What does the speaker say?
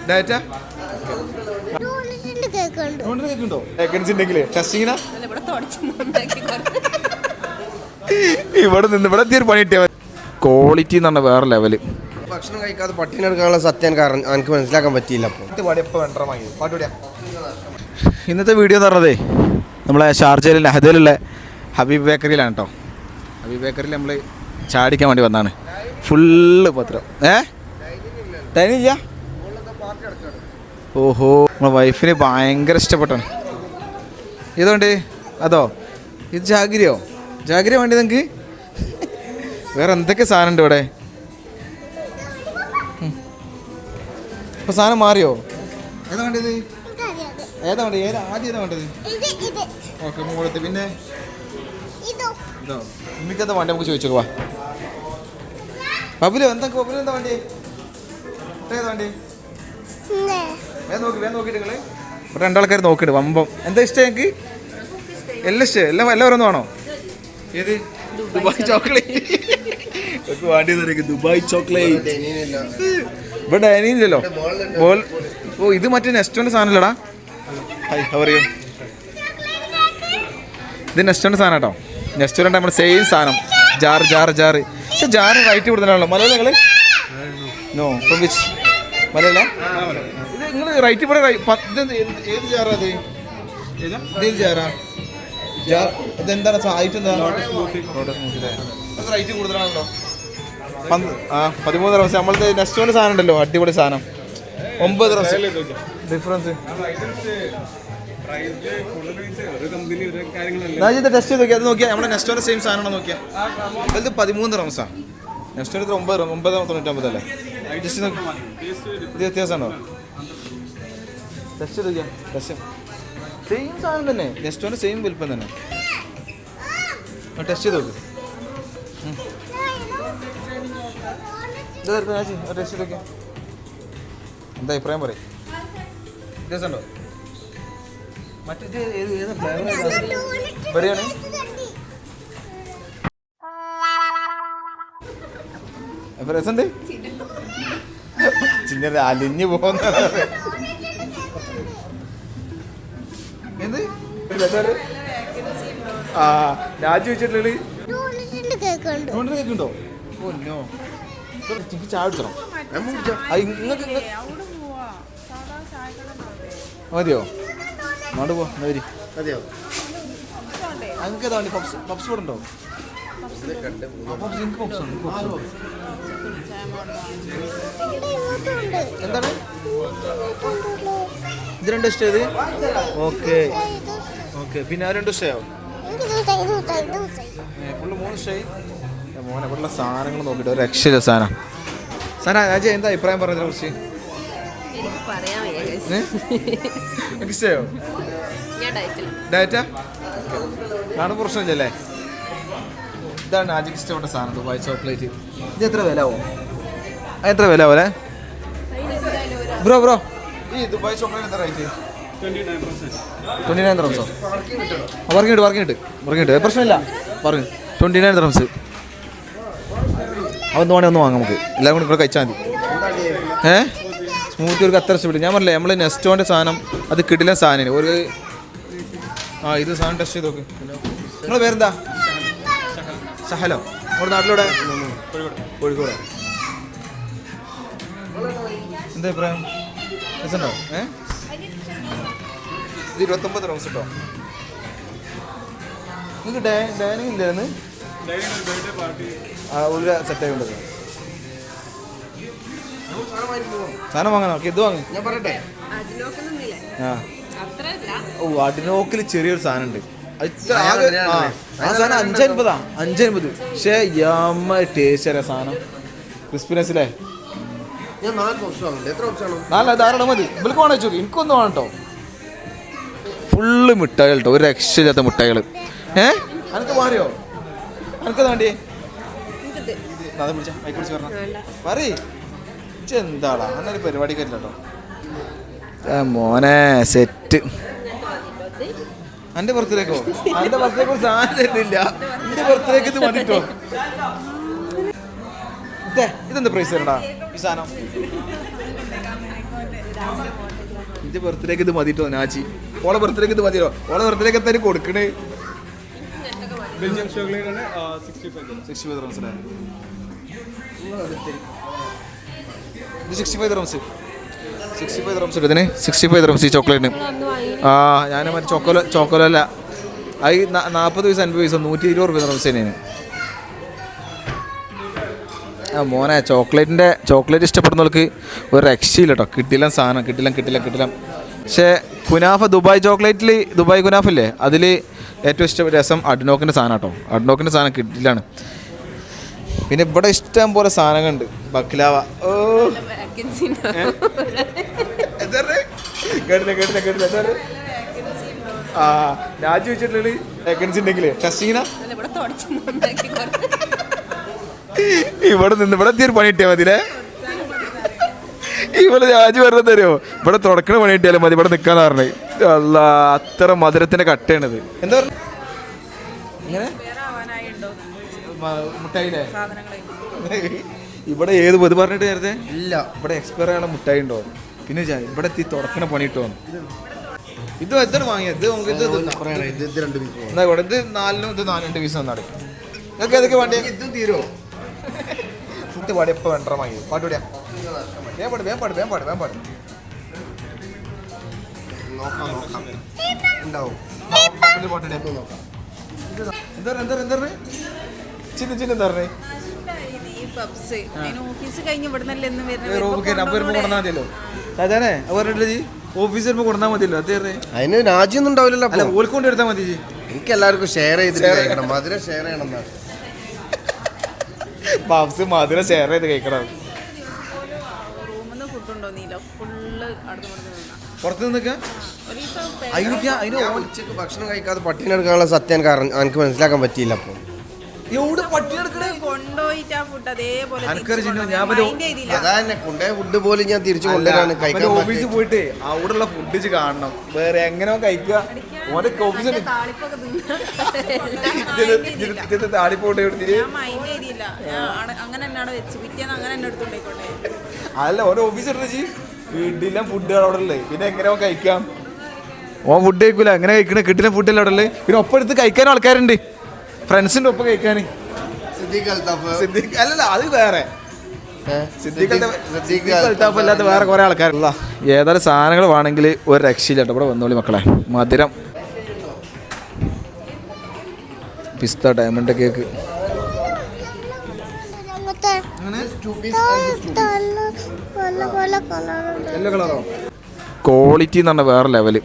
ഡയറ്റാ ഇവിടെ നിന്ന് ഇവിടെ എത്തിയൊരു പണി കിട്ടിയ ക്വാളിറ്റി എന്ന് പറഞ്ഞാൽ വേറെ ലെവല്. ഭക്ഷണം കഴിക്കാതെ പട്ടിണി എടുക്കാനുള്ള സത്യം കാരണം എനിക്ക് മനസ്സിലാക്കാൻ പറ്റിയില്ല. ഇന്നത്തെ വീഡിയോ എന്ന് പറഞ്ഞതേ നമ്മളെ ഷാർജയിലെ ലഹദയിലുള്ള ഹബീബ് ബേക്കറിയിലാണ് കേട്ടോ. ഹബീബ് ബേക്കറിയിൽ നമ്മൾ ചാടിക്കാൻ വേണ്ടി വന്നതാണ്. ഫുള്ള് പത്രം ടൈനില്ല. ഓഹോ, നമ്മളെ വൈഫിന് ഭയങ്കര ഇഷ്ടപ്പെട്ടാണ്. ഇതുകൊണ്ട് അതോ ഇത് ജാഗിരിയോ? ജാഗിരി വേണ്ടി നിങ്ങൾക്ക് വേറെ എന്തൊക്കെ സാധനം ഉണ്ട് ഇവിടെ? ഇപ്പൊ സാധനം മാറിയോ? ഏതാ വേണ്ടത്? ഏതാ വേണ്ടത്? ആദ്യം ഏതാ വേണ്ടത്? ഓക്കെ മുകളിലത്തെ. പിന്നെ ഇതോ നിനക്കെന്താ വേണ്ടി നമുക്ക് ചോദിച്ചോക്കുവാ. ബബുലു എന്താ വേണ്ടി? ഏതാ വേണ്ടി? വേഗം നോക്കിയിട്ട് നിങ്ങൾ ഇവിടെ രണ്ടാൾക്കാർ നോക്കിയിട്ട് വമ്പം. എന്താ ഇഷ്ടം എനിക്ക്? എല്ലാം ഇഷ്ടം. എല്ലാം ഓരോന്നും ആണോ? ഏത്? ദുബായ് ചോക്ലേറ്റ് വേണ്ടി. ദുബായ് ചോക്ലേറ്റ് ഇവിടെ ഡൈനിയില്ലല്ലോ. ഓ ഇത് മറ്റേ നെസ്റ്റോൻ്റെ സാധനമല്ലടാ. ഹൈ പറയൂ. ഇത് നെസ്റ്റോൻ്റെ സാധനം കേട്ടോ. നെസ്റ്റോൻ്റെ നമ്മുടെ സെയിം സാധനം. ജാറ് പക്ഷെ ജാറ് റൈറ്റ് കൊടുത്തിട്ടാണല്ലോ. മലയാളം നിങ്ങൾ നോ ഫ്രം വിച്ച് മലയാള? ഇത് നിങ്ങൾ റൈറ്റ് ഇവിടെ ഏത് ജാറാ? അത് ഏത് ജാറാ? ഇതെന്താണ് ആയിട്ട്? എന്താ റൈറ്റ് കൂടുതലാണല്ലോ. 13 ദിവസം. നമ്മളത് നെസ്റ്റോൻ്റെ സാധനം ഉണ്ടല്ലോ, അടിപൊളി സാധനം. 9 ദിവസം ഡിഫറൻസ്. ടെസ്റ്റ് ചെയ്ത് നോക്കിയാൽ അത് നോക്കിയാൽ നമ്മുടെ നെസ്റ്റോൻ്റെ സെയിം സാധനമാണോ നോക്കിയാൽ. ഇത് 13 റംസാണ്. നെസ്റ്റോൻ്റെ 9.99 അല്ലേ? ജസ്റ്റ് നോക്കി ഇത് വ്യത്യാസമാണോ? ടെസ്റ്റ് ചെയ്ത് നോക്കിയാൽ ടെസ്റ്റ് സെയിം സാധനം തന്നെ. നെസ്റ്റോൻ്റെ സെയിം വലിപ്പം തന്നെ. ടെസ്റ്റ് ചെയ്ത് നോക്ക്. ടെസ്റ്റ് ചെയ്ത് നോക്കിയാൽ എന്താ അഭിപ്രായം പറയും? വ്യത്യാസമുണ്ടോ? മറ്റേ ഏത് ഫ്ലേവർ ബറിയാണ്? രസമുണ്ട്. ചിന്ന അലിഞ്ഞു പോകുന്ന എന്ത് രാജു വെച്ചിട്ടുള്ളത് കേക്കുണ്ടോ? ഓന്നോ ചാടിച്ചണം. മതിയോ? അങ്ങോട്ട് പോവാ. മതിയോ? അങ്ങക്ക് ഏതാ വേണ്ടി? പപ്സ് കൂടെ ഉണ്ടോ? എന്താണ് ഇത് രണ്ടും ഇഷ്ടമായത്? ഓക്കെ പിന്നെ ആ രണ്ടും ഇഷ്ടമായോ? ഫുള്ള് 3 ഇഷ്ടമായി. മോനെ ഇവിടെയുള്ള സാധനങ്ങൾ നോക്കിയിട്ട് ഒരു രക്ഷയില്ല സാധനം. രാജ എന്താ അഭിപ്രായം പറഞ്ഞതിനെ കുറിച്ച്? ഇഷ്ടമായോ? ഡയറ്റാ കാണും പ്രശ്നമില്ലല്ലേ? ഇതാണ് രാജയ്ക്ക് ഇഷ്ടപ്പെട്ട സാധനം, ദുബായ് ചോക്ലേറ്റ്. ഇത് എത്ര വില ആവും? എത്ര വില ആവും അല്ലേ ബ്രോ? ഈ ദുബായ് ചോക്ലേറ്റ് എത്ര റേറ്റ്? 29 റംസോ? വർക്കിട്ട് പ്രശ്നമില്ല. പറഞ്ഞു 29 റംസ്. അതൊന്നും വേണേൽ ഒന്ന് വാങ്ങാം നമുക്ക്. എല്ലാം കൂടി ഇവിടെ കഴിച്ചാൽ മതി. സ്മൂത്തി ഒരു അത്ര ഇഷ്ടപ്പെട്ടു. ഞാൻ പറഞ്ഞില്ലേ നമ്മൾ നെസ്റ്റോൻ്റെ സാധനം അത് കിടിലൻ സാധനം. ഒരു ഇത് സാധനം ടെസ്റ്റ് ചെയ്ത് നോക്ക്. നിങ്ങളെ പേരെന്താ? ഷഹലോ? നമ്മുടെ നാട്ടിലൂടെ കോഴിക്കോട്. എന്താ അഭിപ്രായം? രസമുണ്ടോ? ഇത് 29 റംസ് കേട്ടോ. നിങ്ങൾക്ക് ഡൈനിങ് ഇല്ലായിരുന്നു? ഒരു സെറ്റായി കൊണ്ടത് സാധനം വാങ്ങാൻ നോക്കി. ഇത് വാങ്ങി ഞാൻ പറയട്ടെ. അഡിനോക്കിൽ ചെറിയൊരു സാധനം ഉണ്ട്. ആ സാധനം 550 പക്ഷേ യമ്മ ടേസ്റ്റ് അറിയാം സാധനം. ക്രിസ്പിനെസ്സിലെ 4 ധാരാളം മതി. ഇവർക്ക് വേണം ചോദിക്കും. എനിക്കൊന്നും വേണം കേട്ടോ. ഫുള്ള് മിഠായികൾ കേട്ടോ, ഒരു രക്ഷയില്ലാത്ത മിഠായികൾ. അനക്ക് മാറിയോ? അനക്കത് വേണ്ടിയേ? അത് പിടിച്ചാ മൈക്ക് പിടിച്ച് പറഞ്ഞ പറയ്. എന്താടാ അന്നൊരു പരിപാടിക്ക് വരില്ല കേട്ടോ. മോനെ സെറ്റ്. എൻ്റെ ബർത്ത്ഡേക്കോ? എൻ്റെ ബർത്ത്ഡേക്ക് ഒരു സാധനം തരുന്നില്ല. എൻ്റെ ബർത്ത്ഡേക്ക് ഇത് മതിട്ടോ. ഇതെന്താ പ്രൈസ് തരണ്ടാ ഈ സാധനം? എന്റെ ബർത്ത്ഡേക്ക് ഇത് മതിട്ടോ നാച്ചി. ഓളെ ബർത്ത്ഡേക്ക് ഇത് മതിയോ? ഓളെ ബർത്ത്ഡേക്ക് എന്തായാലും കൊടുക്കണേ. ബെൽജിയം ചോക്ലേറ്റ് ആണ് 65 dirhams അല്ലേ? ഇത് 65 dirhams. 65 dirhams ഇതിന് 65 dirhams ഈ ചോക്ലേറ്റിന്. ആ ഞാൻ മറ്റേ ചോക്കോല അല്ല, അത് 40 പൈസ 50 പൈസ 120 dirhams തന്നെയാണ്. ആ മോനെ ചോക്ലേറ്റ് ഇഷ്ടപ്പെടുന്നവർക്ക് ഒരു രക്ഷയില്ല കേട്ടോ. കിട്ടില്ല സാധനം, കിട്ടില്ല. പക്ഷേ കുനാഫ ദുബായ് കുനാഫല്ലേ, അതിൽ ഏറ്റവും ഇഷ്ടപ്പെട്ട രസം അഡ്നോക്കിൻ്റെ സാധനം കേട്ടോ. അഡ്നോക്കിൻ്റെ സാധനം കിട്ടില്ലാണ്. പിന്നെ ഇവിടെ ഇഷ്ടം പോലെ സാധനങ്ങളുണ്ട്. ബക്ലാവ. ഓ കേട്ടില്ല. ആ രാജു വെച്ചിട്ടുള്ളത് വേക്കൻസി ഉണ്ടെങ്കിൽ ടെസ്റ്റിങ്ങിനാ ഇവിടെ എത്തിയൊരു പണി കിട്ടിയാൽ മതിലേ. ഇവിടെ രാജു പറഞ്ഞ തരുമോ? ഇവിടെ തുടക്കണ പണി കിട്ടിയാലും മതി, ഇവിടെ നിൽക്കാന്ന് പറഞ്ഞേ. അല്ല, അത്ര മധുരത്തിന്റെ കട്ടയാണിത്. എന്താ പറഞ്ഞ ഇങ്ങനെ മുട്ടായില്ലേ? ഇവിടെ ഏത് ഇത് പറഞ്ഞിട്ട് നേരത്തെ ഇല്ല. ഇവിടെ എക്സ്പയർ ആയ മുട്ടായി ഉണ്ടോ? പിന്നെ ഇവിടെ എത്തി തുടക്കണ പണി കിട്ടുമോ? ഇത് എത്ര വാങ്ങിയത്? ഇത് 4 ഇത് 4 പീസ് തന്നാട്. നിങ്ങൾക്ക് ഏതൊക്കെ വേണ്ടി? ഇതും തീരുമോ? ഫുഡ് പാടി എപ്പോൾ വേണ്ട വാങ്ങി പാട്ട് പാടിയാ വേം പാട്. ഓഫീസിൽ കൊടുത്താൽ മതിയല്ലോ. അതിന് രാജ്യമൊന്നും ഉണ്ടാവില്ലല്ലോ. അല്ല, ഓൽക്കൊണ്ട് എടുത്താൽ മതി. എനിക്ക് എല്ലാവർക്കും ഷെയർ ചെയ്തിട്ട് മധുര ഷെയർ ചെയ്യണം. ബാബ്സ് മധുര ഷെയർ ചെയ്ത് കഴിക്കണം. പുറത്ത് നിന്നൊക്കെ ഉച്ചക്ക് ഭക്ഷണം കഴിക്കാതെ പട്ടിണി എടുക്കാനുള്ള സത്യം കാരണം എനിക്ക് മനസ്സിലാക്കാൻ പറ്റിയില്ല. അപ്പോൾ ഫുഡ് പോലും ഞാൻ തിരിച്ചു കൊണ്ടുവരാണ്. ഓഫീസിൽ പോയിട്ട് അവിടെയുള്ള ഫുഡ് കാണണം. വേറെ എങ്ങനെ കഴിക്കുക? ഓഫീസിൽ താളിപ്പോട്ടെ. അല്ല, ഓരോ ഓഫീസിൽ വീട്ടിലെ ഫുഡ് അവിടെ ഉള്ളത്. പിന്നെ എങ്ങനെ കഴിക്കാം? ഓൻ ഫുഡ് കഴിക്കൂല. എങ്ങനെ കഴിക്കണേ? കിട്ടില്ല ഫുഡല്ലേ അവിടെ ഉള്ളത്. പിന്നെ ഒപ്പം എടുത്ത് കഴിക്കാൻ ആൾക്കാരുണ്ട്, ഫ്രണ്ട്സിന്റെ ഒപ്പം കഴിക്കാൻ. അല്ലല്ല, അത് വേറെ അല്ലാത്ത വേറെ കുറെ ആൾക്കാരല്ല. ഏതായാലും സാധനങ്ങൾ വേണമെങ്കിൽ ഒരു രക്ഷയില്ല കേട്ടോ. ഇവിടെ വന്നോളി മക്കളെ. മധുരം പിസ്ത ഡയമണ്ട് കേക്ക് ക്വാളിറ്റി എന്ന് പറഞ്ഞാൽ വേറെ ലെവല്.